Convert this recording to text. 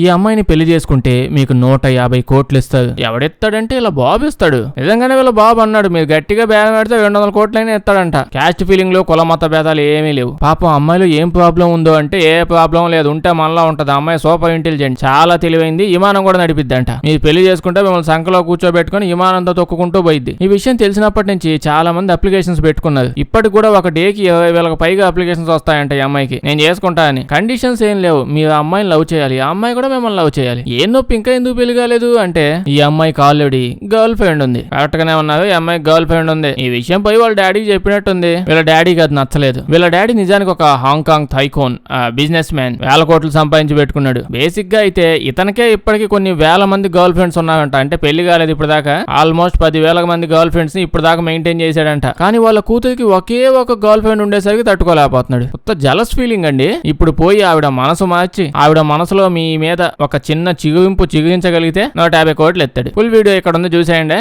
ఈ అమ్మాయిని పెళ్లి చేసుకుంటే మీకు 150 కోట్లు ఇస్తాడు. ఎవడిస్తాడంటే ఇలా బాబు ఇస్తాడు. నిజంగానే వీళ్ళ బాబు అన్నాడు, మీరు గట్టిగా బేరం పెడితే 200 కోట్లైనా ఇస్తాడంట. క్యాస్ట్ ఫీలింగ్ లో కుల మత భేదాలు ఏమీ లేవు. పాపం అమ్మాయిలో ఏం ప్రాబ్లం ఉందో అంటే ఏ ప్రాబ్లం లేదు, ఉంటే మనలా ఉంటది. అమ్మాయి సూపర్ ఇంటెలిజెంట్, చాలా తెలివైంది, విమానం కూడా నడిపిద్దంట. మీరు పెళ్లి చేసుకుంటే మిమ్మల్ని సంఖలో కూర్చోబెట్టుకుని విమానంతో తొక్కుకుంటూ పోయిద్ది. ఈ విషయం తెలిసినప్పటి నుంచి చాలా మంది అప్లికేషన్స్ పెట్టుకున్నారు. ఇప్పటికి కూడా ఒక డేకి 20,000 పైగా అప్లికేషన్స్ వస్తాయంట ఈ అమ్మాయికి. నేను చేసుకుంటా అని. కండిషన్స్ ఏం లేవు, మీరు ఆ అమ్మాయిని లవ్ చేయాలి, ఆ అమ్మాయి కూడా మిమ్మల్ని లవ్ చేయాలి. ఏం నొప్పి, ఇంకా ఎందుకు పెళ్లి కాలేదు అంటే ఈ అమ్మాయికి ఆల్రెడీ గర్ల్ ఫ్రెండ్ ఉంది. కరెక్ట్ గానే ఉన్నారు, ఈ అమ్మాయికి గర్ల్ ఫ్రెండ్ ఉంది. ఈ విషయం పోయి వాళ్ళ డాడీకి చెప్పినట్టుంది. వీళ్ళ డాడీకి అది నచ్చలేదు. వీళ్ళ డాడీ నిజానికి ఒక హాంకాంగ్ థైకోన్ బిజినెస్ మ్యాన్, వేల కోట్లు సంపాదించి పెట్టుకున్నాడు. బేసిక్ గా అయితే ఇతనికే ఇప్పటికి కొన్ని వేల మంది గర్ల్ ఫ్రెండ్స్ ఉన్నారంట. అంటే పెళ్లి కాలేదు ఇప్పుడు దాకా. ఆల్మోస్ట్ 10,000 మంది గర్ల్ ఫ్రెండ్స్ ని ఇప్పుడు దాకా మెయింటైన్ చేశాడంట. కానీ వాళ్ళ కూతురికి ఒకే ఒక గర్ల్ ఫ్రెండ్ ఉండేసరికి తట్టుకోలేకపోతున్నాడు. కొత్త జలస్ ఫీలింగ్ అండి. ఇప్పుడు పోయి ఆవిడ మనసు మార్చి ఆవిడ మనసులో మీ మీద ఒక చిన్న చిగురించగలిగితే 150 కోట్లు ఎత్తాడు. ఫుల్ వీడియో ఇక్కడ ఉంది, చూసేయండి.